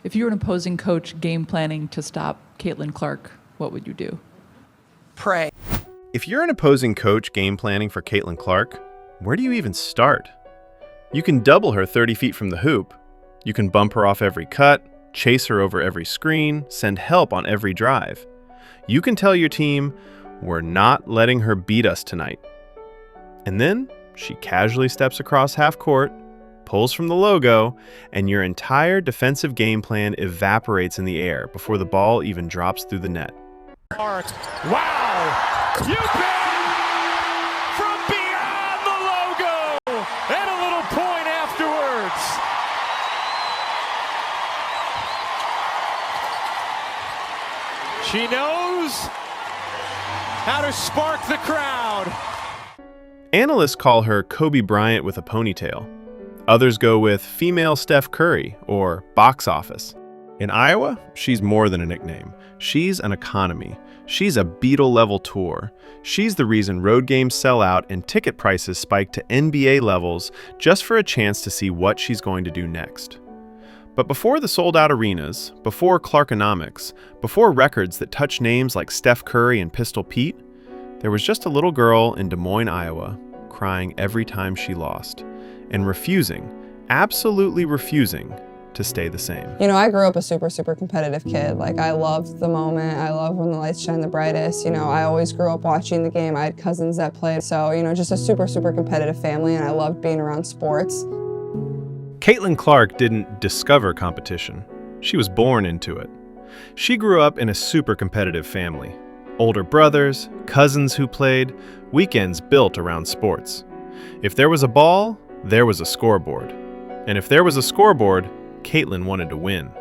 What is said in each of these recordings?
If you were an opposing coach game planning to stop Caitlin Clark, what would you do? Pray. If you're an opposing coach game planning for Caitlin Clark, where do you even start? You can double her 30 feet from the hoop. You can bump her off every cut, chase her over every screen, send help on every drive. You can tell your team, we're not letting her beat us tonight. And then she casually steps across half court, pulls from the logo, and your entire defensive game plan evaporates in the air before the ball even drops through the net. Wow! You bet! From beyond the logo! And a little point afterwards. She knows how to spark the crowd. Analysts call her Kobe Bryant with a ponytail. Others go with female Steph Curry or box office. In Iowa, she's more than a nickname. She's an economy. She's a Beatle-level tour. She's the reason road games sell out and ticket prices spike to NBA levels just for a chance to see what she's going to do next. But before the sold-out arenas, before Clarkonomics, before records that touch names like Steph Curry and Pistol Pete, there was just a little girl in Des Moines, Iowa, crying every time she lost, and refusing, absolutely refusing, to stay the same. You know, I grew up a super competitive kid. Like, I loved the moment. I love when the lights shine the brightest. You know, I always grew up watching the game. I had cousins that played. So, you know, just a super competitive family, and I loved being around sports. Caitlin Clark didn't discover competition. She was born into it. She grew up in a super competitive family. Older brothers, cousins who played, weekends built around sports. If there was a ball, there was a scoreboard. And if there was a scoreboard, Caitlin wanted to win.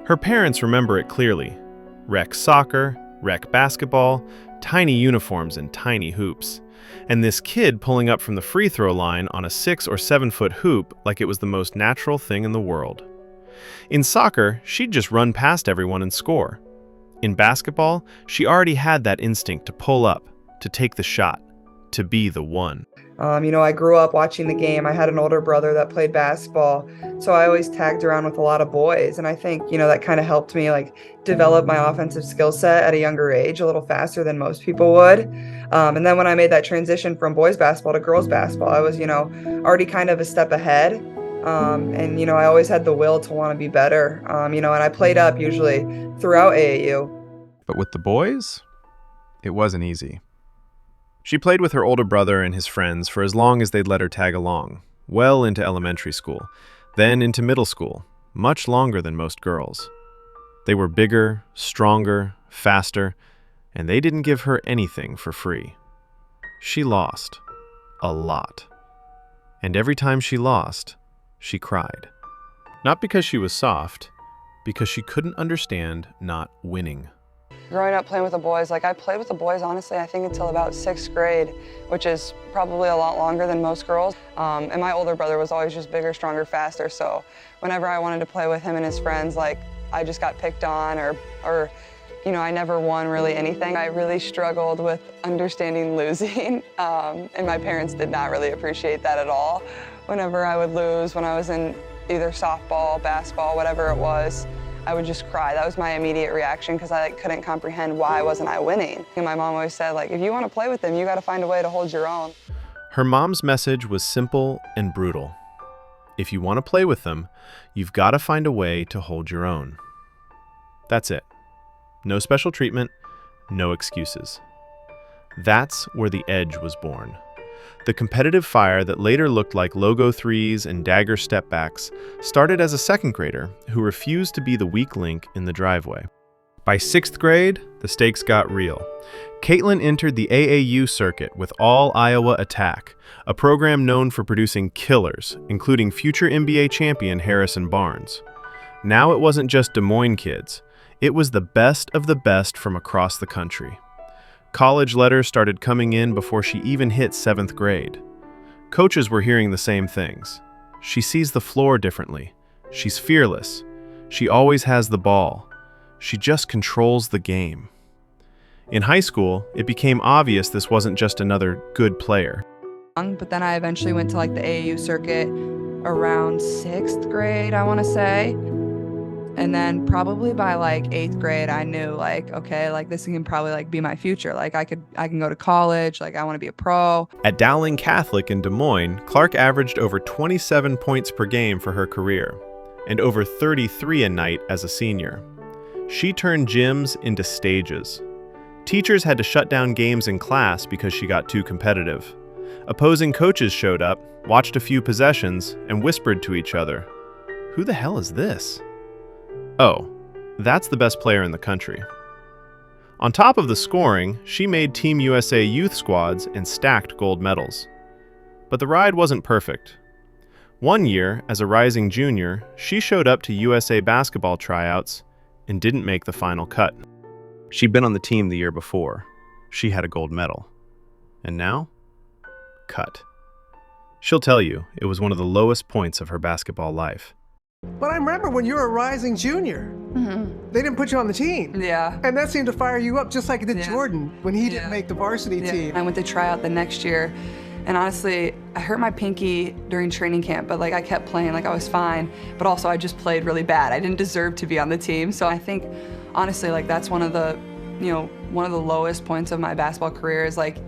Her parents remember it clearly. Rec soccer, rec basketball, tiny uniforms and tiny hoops. And this kid pulling up from the free throw line on a 6 or 7 foot hoop like it was the most natural thing in the world. In soccer, she'd just run past everyone and score. In basketball, she already had that instinct to pull up, to take the shot, to be the one. You know, I grew up watching the game. I had an older brother that played basketball, so I always tagged around with a lot of boys. And I think, you know, that kind of helped me like develop my offensive skill set at a younger age, a little faster than most people would. And then when I made that transition from boys basketball to girls basketball, I was, you know, already kind of a step ahead. And, you know, I always had the will to want to be better, you know, and I played up usually throughout AAU. But with the boys, it wasn't easy. She played with her older brother and his friends for as long as they'd let her tag along, well into elementary school, then into middle school, much longer than most girls. They were bigger, stronger, faster, and they didn't give her anything for free. She lost. A lot. And every time she lost, she cried. Not because she was soft, because she couldn't understand not winning. Growing up playing with the boys, like I played with the boys, honestly, I think until about 6th grade, which is probably a lot longer than most girls. And my older brother was always just bigger, stronger, faster. So whenever I wanted to play with him and his friends, like I just got picked on or you know, I never won really anything. I really struggled with understanding losing. And my parents did not really appreciate that at all. Whenever I would lose, when I was in either softball, basketball, whatever it was, I would just cry. That was my immediate reaction because I couldn't comprehend why wasn't I winning. And my mom always said, like, if you want to play with them, you got to find a way to hold your own. Her mom's message was simple and brutal. If you want to play with them, you've got to find a way to hold your own. That's it. No special treatment, no excuses. That's where the edge was born. The competitive fire that later looked like logo threes and dagger stepbacks started as a 2nd grader who refused to be the weak link in the driveway. By 6th grade, the stakes got real. Caitlin entered the AAU circuit with All Iowa Attack, a program known for producing killers, including future NBA champion Harrison Barnes. Now it wasn't just Des Moines kids. It was the best of the best from across the country. College letters started coming in before she even hit 7th grade. Coaches were hearing the same things. She sees the floor differently. She's fearless. She always has the ball. She just controls the game. In high school, it became obvious this wasn't just another good player. But then I eventually went to like the AAU circuit around 6th grade, I want to say. And then probably by like 8th grade, I knew like, okay, like this can probably like be my future. Like I can go to college. Like I want to be a pro. At Dowling Catholic in Des Moines, Clark averaged over 27 points per game for her career, and over 33 a night as a senior. She turned gyms into stages. Teachers had to shut down games in class because she got too competitive. Opposing coaches showed up, watched a few possessions, and whispered to each other, "Who the hell is this?" Oh, that's the best player in the country. On top of the scoring, she made Team USA youth squads and stacked gold medals. But the ride wasn't perfect. One year, as a rising junior, she showed up to USA basketball tryouts and didn't make the final cut. She'd been on the team the year before. She had a gold medal. And now? Cut. She'll tell you it was one of the lowest points of her basketball life. But I remember when you were a rising junior, they didn't put you on the team. Yeah. And that seemed to fire you up, just like it did Jordan when he didn't make the varsity team. I went to try out the next year, and honestly, I hurt my pinky during training camp, but like I kept playing, like I was fine, but also I just played really bad. I didn't deserve to be on the team. So I think, honestly, like that's one of the lowest points of my basketball career is like,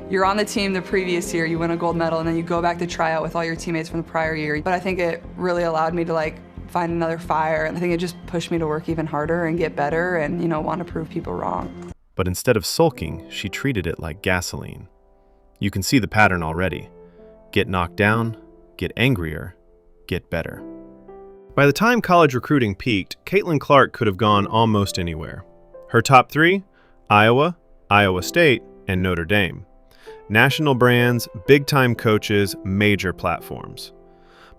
you're on the team the previous year, you win a gold medal, and then you go back to try out with all your teammates from the prior year. But I think it really allowed me to like find another fire, and I think it just pushed me to work even harder and get better and, want to prove people wrong. But instead of sulking, she treated it like gasoline. You can see the pattern already. Get knocked down, get angrier, get better. By the time college recruiting peaked, Caitlin Clark could have gone almost anywhere. Her top three: Iowa, Iowa State, and Notre Dame. National brands, big-time coaches, major platforms.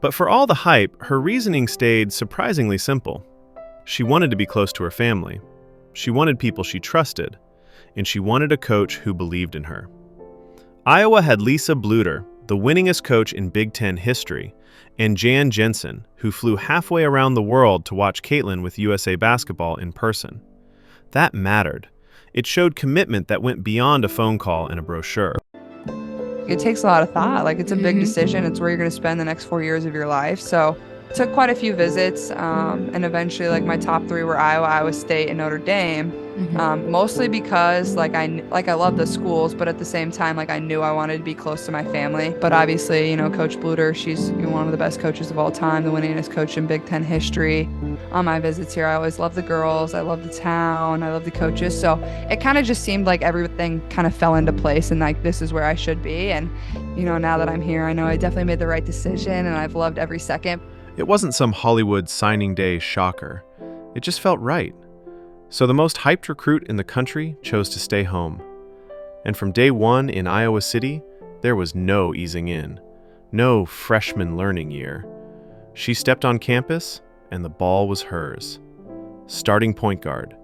But for all the hype, her reasoning stayed surprisingly simple. She wanted to be close to her family. She wanted people she trusted. And she wanted a coach who believed in her. Iowa had Lisa Bluder, the winningest coach in Big Ten history, and Jan Jensen, who flew halfway around the world to watch Caitlin with USA Basketball in person. That mattered. It showed commitment that went beyond a phone call and a brochure. It takes a lot of thought. Like it's a big decision. It's where you're going to spend the next 4 years of your life. So took quite a few visits, and eventually like my top three were Iowa, Iowa State, and Notre Dame. Mostly because I love the schools, but at the same time, like I knew I wanted to be close to my family. But obviously, Coach Bluder, she's one of the best coaches of all time, the winningest coach in Big Ten history. On my visits here, I always love the girls, I love the town, I love the coaches. So it kind of just seemed like everything kind of fell into place, and like this is where I should be. And now that I'm here, I know I definitely made the right decision, and I've loved every second. It wasn't some Hollywood signing day shocker. It just felt right. So the most hyped recruit in the country chose to stay home. And from day one in Iowa City, there was no easing in, no freshman learning year. She stepped on campus, and the ball was hers. Starting point guard,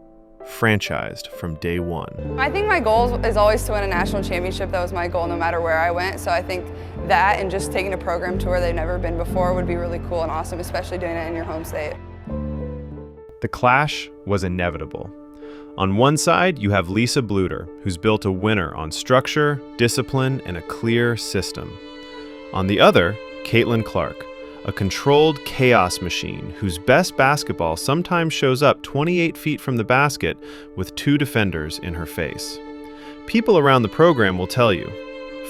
franchised from day one. I think my goal is always to win a national championship. That was my goal no matter where I went. So I think that and just taking a program to where they've never been before would be really cool and awesome, especially doing it in your home state. The clash was inevitable. On one side, you have Lisa Bluder, who's built a winner on structure, discipline, and a clear system. On the other, Caitlin Clark, a controlled chaos machine whose best basketball sometimes shows up 28 feet from the basket with two defenders in her face. People around the program will tell you,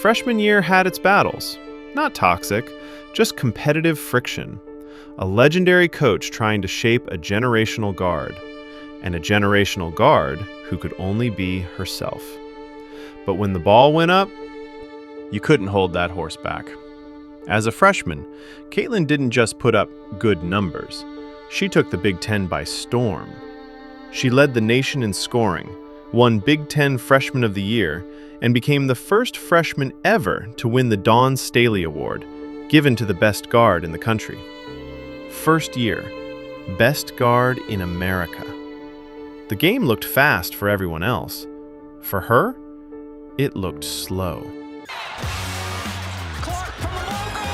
freshman year had its battles. Not toxic, just competitive friction. A legendary coach trying to shape a generational guard, and a generational guard who could only be herself. But when the ball went up, you couldn't hold that horse back. As a freshman, Caitlin didn't just put up good numbers. She took the Big Ten by storm. She led the nation in scoring, won Big Ten Freshman of the Year, and became the first freshman ever to win the Dawn Staley Award, given to the best guard in the country. First year, best guard in America. The game looked fast for everyone else. For her, it looked slow. Clark from the logo!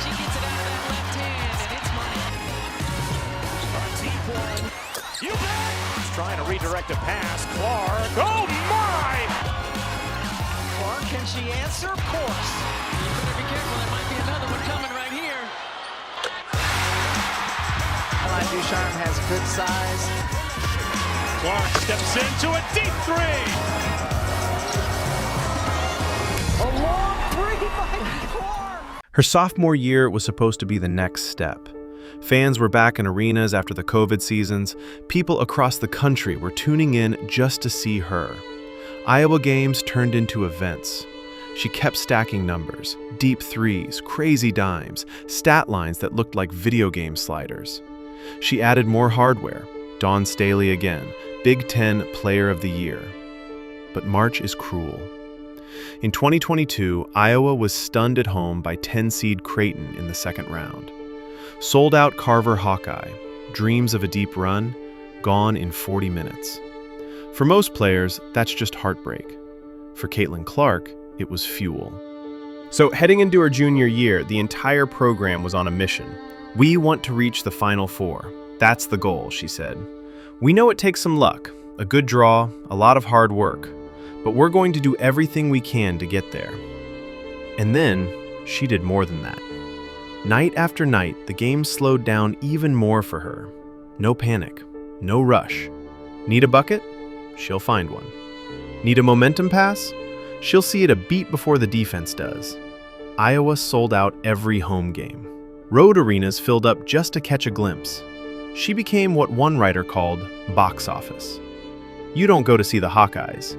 She gets it out of that left hand, and it's money. T1. You bet! He's trying to redirect a pass. Clark. Oh my! Clark, can she answer? Of course. You better be careful. There might be another one coming right here. Ducharme has good size. Clark steps into a deep three. A long three by Clark. Her sophomore year was supposed to be the next step. Fans were back in arenas after the COVID seasons. People across the country were tuning in just to see her. Iowa games turned into events. She kept stacking numbers, deep threes, crazy dimes, stat lines that looked like video game sliders. She added more hardware. Dawn Staley again, Big Ten Player of the Year. But March is cruel. In 2022, Iowa was stunned at home by 10-seed Creighton in the second round. Sold-out Carver Hawkeye, dreams of a deep run, gone in 40 minutes. For most players, that's just heartbreak. For Caitlin Clark, it was fuel. So heading into her junior year, the entire program was on a mission. We want to reach the Final Four. That's the goal, she said. We know it takes some luck, a good draw, a lot of hard work, but we're going to do everything we can to get there. And then, she did more than that. Night after night, the game slowed down even more for her. No panic, no rush. Need a bucket? She'll find one. Need a momentum pass? She'll see it a beat before the defense does. Iowa sold out every home game. Road arenas filled up just to catch a glimpse. She became what one writer called box office. You don't go to see the Hawkeyes,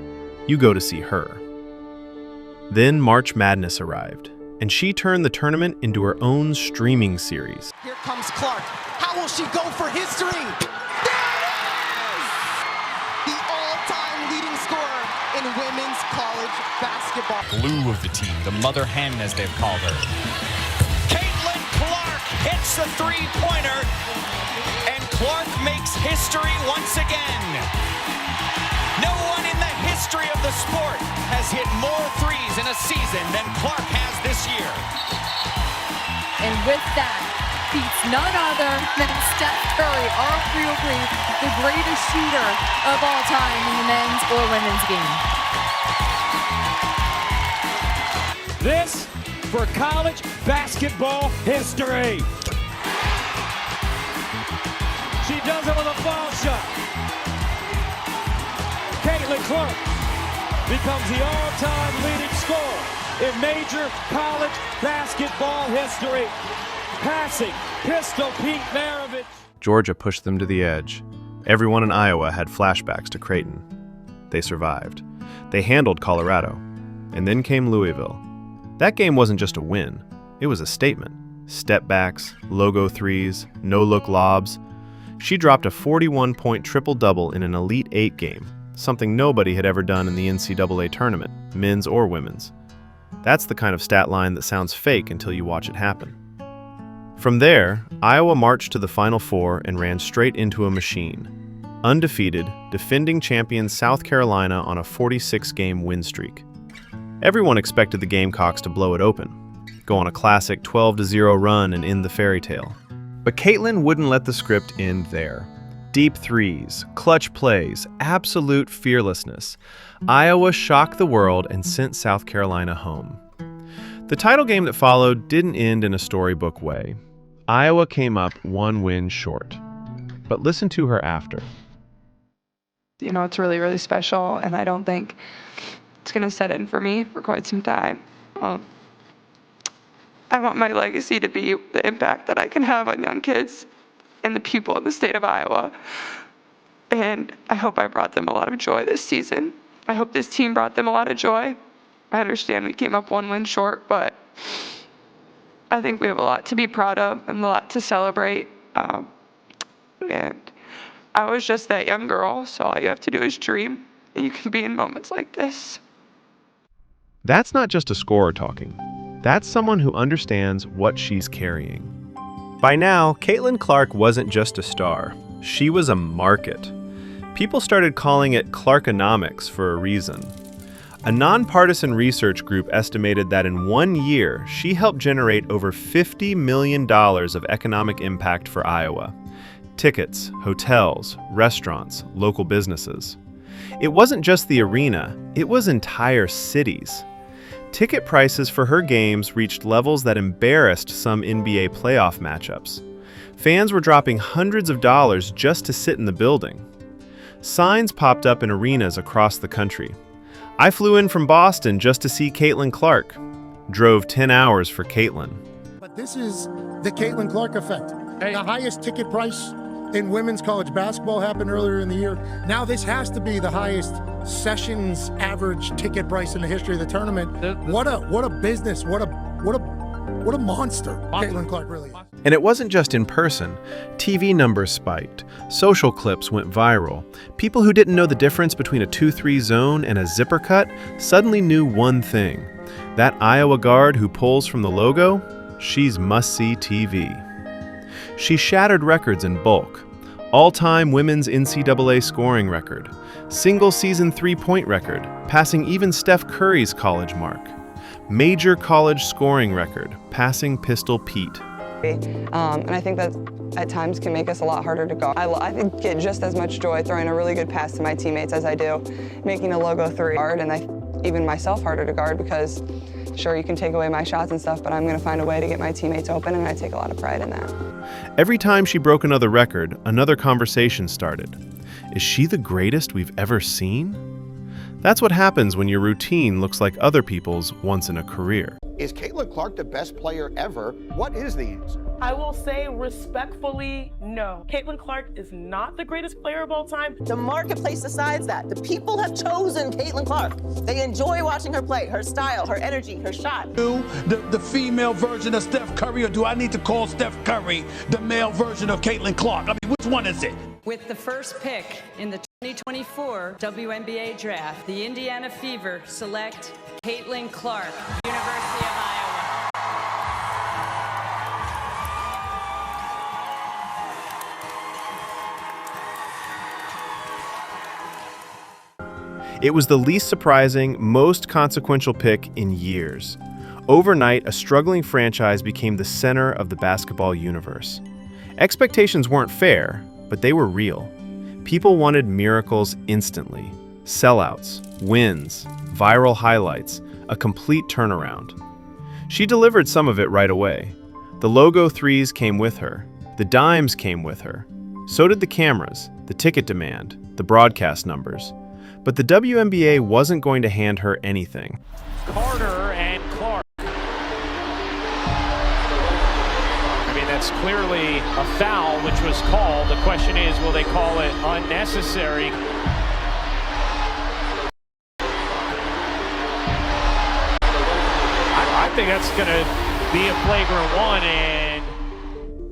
you go to see her. Then March Madness arrived, and she turned the tournament into her own streaming series. Here comes Clark. How will she go for history? There it is! The all-time leading scorer in women's college basketball. Glue of the team, the mother hen as they've called her. Caitlin Clark hits the three-pointer, and Clark makes history once again. No one in the history of the sport has hit more threes in a season than Clark has this year. And with that, beats none other than Steph Curry, arguably the greatest shooter of all time in the men's or women's game. This for college basketball history. She does it with a foul shot. Caitlin Clark becomes the all-time leading scorer in major college basketball history. Passing Pistol Pete Maravich. Georgia pushed them to the edge. Everyone in Iowa had flashbacks to Creighton. They survived. They handled Colorado. And then came Louisville. That game wasn't just a win. It was a statement. Step backs, logo threes, no-look lobs. She dropped a 41-point triple-double in an Elite Eight game, something nobody had ever done in the NCAA tournament, men's or women's. That's the kind of stat line that sounds fake until you watch it happen. From there, Iowa marched to the Final Four and ran straight into a machine. Undefeated, defending champion South Carolina on a 46-game win streak. Everyone expected the Gamecocks to blow it open, go on a classic 12-0 run and end the fairy tale. But Caitlin wouldn't let the script end there. Deep threes, clutch plays, absolute fearlessness. Iowa shocked the world and sent South Carolina home. The title game that followed didn't end in a storybook way. Iowa came up one win short. But listen to her after. You know, it's really, really special, and I don't think it's going to set in for me for quite some time. I want my legacy to be the impact that I can have on young kids and the people in the state of Iowa. And I hope I brought them a lot of joy this season. I hope this team brought them a lot of joy. I understand we came up one win short, but I think we have a lot to be proud of and a lot to celebrate. And I was just that young girl, so all you have to do is dream, and you can be in moments like this. That's not just a scorer talking. That's someone who understands what she's carrying. By now, Caitlin Clark wasn't just a star. She was a market. People started calling it Clarkonomics for a reason. A nonpartisan research group estimated that in 1 year, she helped generate over $50 million of economic impact for Iowa. Tickets, hotels, restaurants, local businesses. It wasn't just the arena, it was entire cities. Ticket prices for her games reached levels that embarrassed some NBA playoff matchups. Fans were dropping hundreds of dollars just to sit in the building. Signs popped up in arenas across the country. I flew in from Boston just to see Caitlin Clark. Drove 10 hours for Caitlin. But this is the Caitlin Clark effect. The highest ticket price in women's college basketball happened earlier in the year. Now this has to be the highest sessions average ticket price in the history of the tournament. What a business. What a monster Caitlin Clark really is. And it wasn't just in person. TV numbers spiked. Social clips went viral. People who didn't know the difference between a 2-3 zone and a zipper cut suddenly knew one thing. That Iowa guard who pulls from the logo, she's must-see TV. She shattered records in bulk. All-time women's NCAA scoring record. Single-season three-point record, passing even Steph Curry's college mark. Major college scoring record, passing Pistol Pete. And I think that at times can make us a lot harder to guard. I think get just as much joy throwing a really good pass to my teammates as I do making a logo 3 hard, and even myself harder to guard because sure, you can take away my shots and stuff, but I'm going to find a way to get my teammates open, and I take a lot of pride in that. Every time she broke another record, another conversation started. Is she the greatest we've ever seen? That's what happens when your routine looks like other people's once in a career. Is Caitlin Clark the best player ever? What is the answer? I will say respectfully, no. Caitlin Clark is not the greatest player of all time. The marketplace decides that. The people have chosen Caitlin Clark. They enjoy watching her play, her style, her energy, her shot. The female version of Steph Curry, or do I need to call Steph Curry the male version of Caitlin Clark? I mean, which one is it? With the first pick in the 2024 WNBA draft, the Indiana Fever select Caitlin Clark, University of Iowa. It was the least surprising, most consequential pick in years. Overnight, a struggling franchise became the center of the basketball universe. Expectations weren't fair, but they were real. People wanted miracles instantly. Sellouts, wins, viral highlights, a complete turnaround. She delivered some of it right away. The logo 3s came with her. The dimes came with her. So did the cameras, the ticket demand, the broadcast numbers. But the WNBA wasn't going to hand her anything. Carter and Clark. I mean, that's clearly a foul, which was called. The question is, will they call it unnecessary? I think that's going to be a flagrant one, and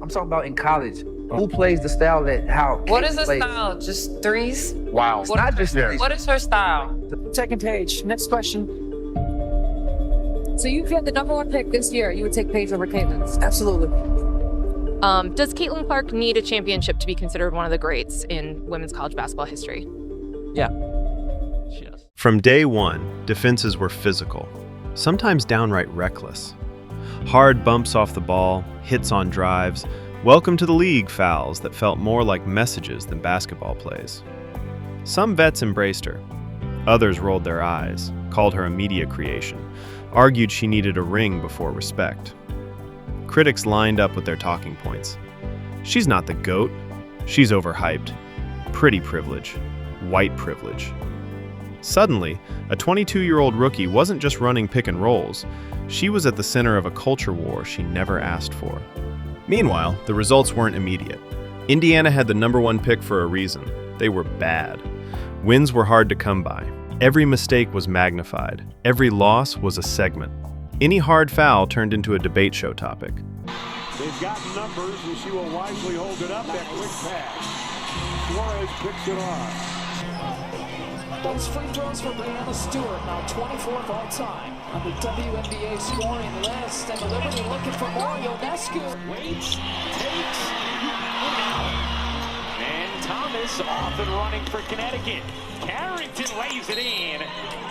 I'm talking about in college. Who plays the style that how? What is the style? Just threes? Wow. It's not just threes. What is her style? Second page. Next question. So you had the #1 pick this year. You would take Paige over Caitlin? Absolutely. Does Caitlin Clark need a championship to be considered one of the greats in women's college basketball history? Yeah. She does. From day one, defenses were physical, sometimes downright reckless. Hard bumps off the ball, hits on drives, welcome to the league fouls that felt more like messages than basketball plays. Some vets embraced her. Others rolled their eyes, called her a media creation, argued she needed a ring before respect. Critics lined up with their talking points. She's not the GOAT. She's overhyped. Pretty privilege. White privilege. Suddenly, a 22-year-old rookie wasn't just running pick and rolls. She was at the center of a culture war she never asked for. Meanwhile, the results weren't immediate. Indiana had the #1 pick for a reason. They were bad. Wins were hard to come by. Every mistake was magnified. Every loss was a segment. Any hard foul turned into a debate show topic. They've got numbers, and she will wisely hold it up. That quick pass. Suarez picks it off. Those free throws for Brianna Stewart, now 24th all time on the WNBA scoring list. And the Liberty looking for more. Ionescu waits, takes, and Thomas off and running for Connecticut. Carrington lays it in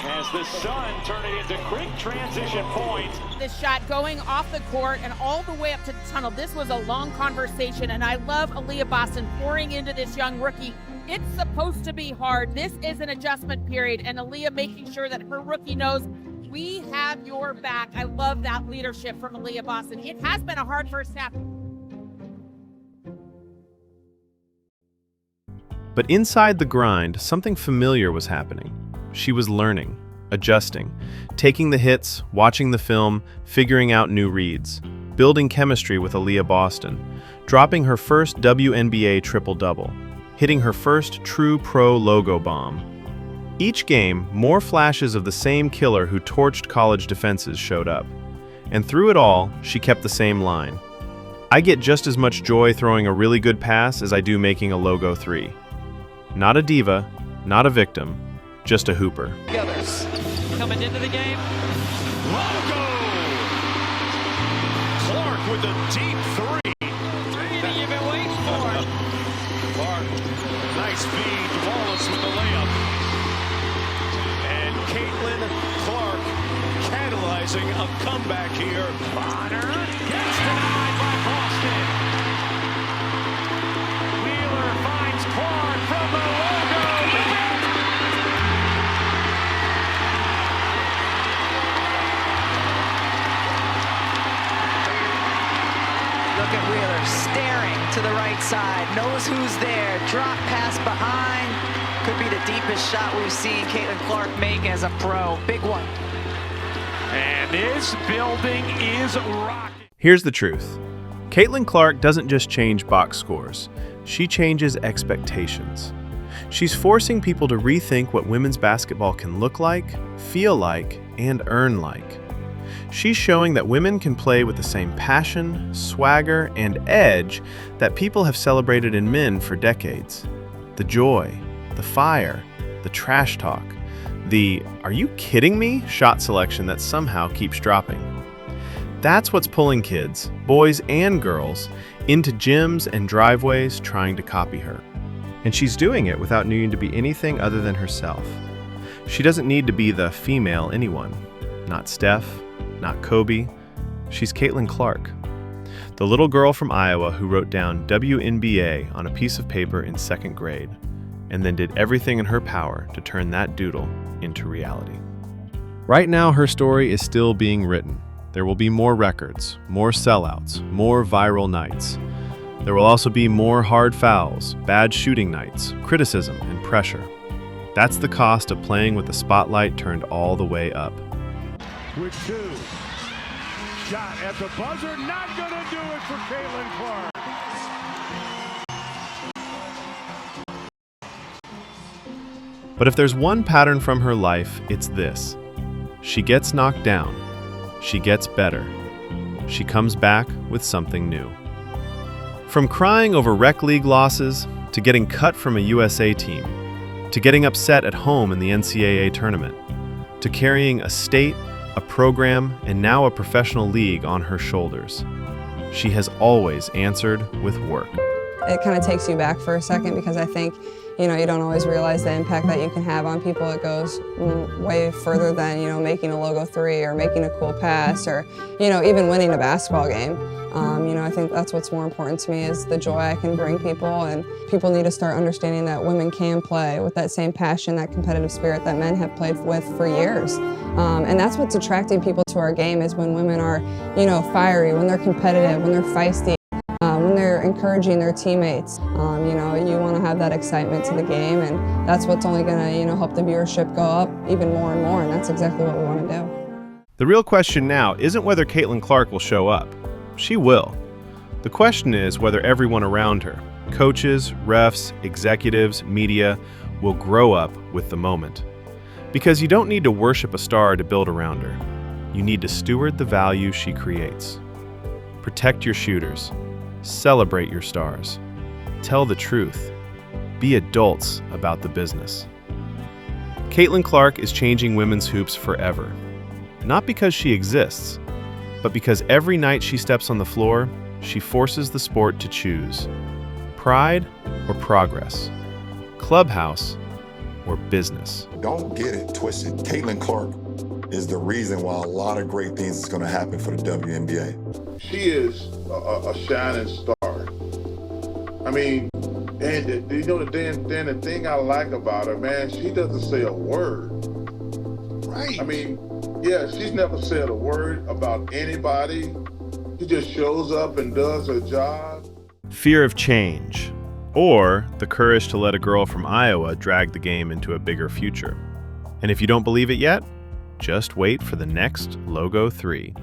as the Sun turn it into quick transition points. This shot going off the court and all the way up to the tunnel. This was a long conversation, and I love Aaliyah Boston pouring into this young rookie. It's supposed to be hard. This is an adjustment period, and Aaliyah making sure that her rookie knows we have your back. I love that leadership from Aaliyah Boston. It has been a hard first half. But inside the grind, something familiar was happening. She was learning, adjusting, taking the hits, watching the film, figuring out new reads, building chemistry with Aaliyah Boston, dropping her first WNBA triple-double, hitting her first true pro logo bomb. Each game, more flashes of the same killer who torched college defenses showed up. And through it all, she kept the same line. I get just as much joy throwing a really good pass as I do making a logo three. Not a diva, not a victim, just a hooper. Others coming into the game. Logo! Clark with a deep three. Three that you've been waiting for. Clark, nice feed. Wallace with the layup. And Caitlin Clark catalyzing a comeback here. Bonner gets denied by Boston. Wheeler finds Clark from the logo. Look at Wheeler staring to the right side, knows who's there, drop pass behind. Could be the deepest shot we've seen Caitlin Clark make as a pro. Big one. And this building is rocking. Here's the truth. Caitlin Clark doesn't just change box scores. She changes expectations. She's forcing people to rethink what women's basketball can look like, feel like, and earn like. She's showing that women can play with the same passion, swagger, and edge that people have celebrated in men for decades. The joy, the fire, the trash talk, the "are you kidding me?" shot selection that somehow keeps dropping. That's what's pulling kids, boys and girls, into gyms and driveways trying to copy her. And she's doing it without needing to be anything other than herself. She doesn't need to be the female anyone. Not Steph, not Kobe. She's Caitlin Clark, the little girl from Iowa who wrote down WNBA on a piece of paper in 2nd grade, and then did everything in her power to turn that doodle into reality. Right now, her story is still being written. There will be more records, more sellouts, more viral nights. There will also be more hard fouls, bad shooting nights, criticism, and pressure. That's the cost of playing with the spotlight turned all the way up. With two. Shot at the buzzer, not gonna do it for Caitlin Clark. But if there's one pattern from her life, it's this. She gets knocked down. She gets better. She comes back with something new. From crying over rec league losses, to getting cut from a USA team, to getting upset at home in the NCAA tournament, to carrying a state, a program, and now a professional league on her shoulders. She has always answered with work. It kind of takes you back for a second because I think, you don't always realize the impact that you can have on people. It goes way further than, making a logo three or making a cool pass or, even winning a basketball game. I think that's what's more important to me is the joy I can bring people, and people need to start understanding that women can play with that same passion, that competitive spirit that men have played with for years. And that's what's attracting people to our game is when women are, fiery, when they're competitive, when they're feisty, when they're encouraging their teammates. You want to have that excitement to the game, and that's what's only going to, help the viewership go up even more and more, and that's exactly what we want to do. The real question now isn't whether Caitlin Clark will show up. She will. The question is whether everyone around her, coaches, refs, executives, media, will grow up with the moment. Because you don't need to worship a star to build around her. You need to steward the value she creates. Protect your shooters. Celebrate your stars. Tell the truth. Be adults about the business. Caitlin Clark is changing women's hoops forever. Not because she exists, but because every night she steps on the floor, she forces the sport to choose. Pride or progress. Clubhouse or business. Don't get it twisted. Caitlin Clark is the reason why a lot of great things is going to happen for the WNBA. She is a shining star. I mean, and the thing I like about her, man, she doesn't say a word. Right. I mean, yeah, she's never said a word about anybody. She just shows up and does her job. Fear of change. or the courage to let a girl from Iowa drag the game into a bigger future. And if you don't believe it yet, just wait for the next Logo 3.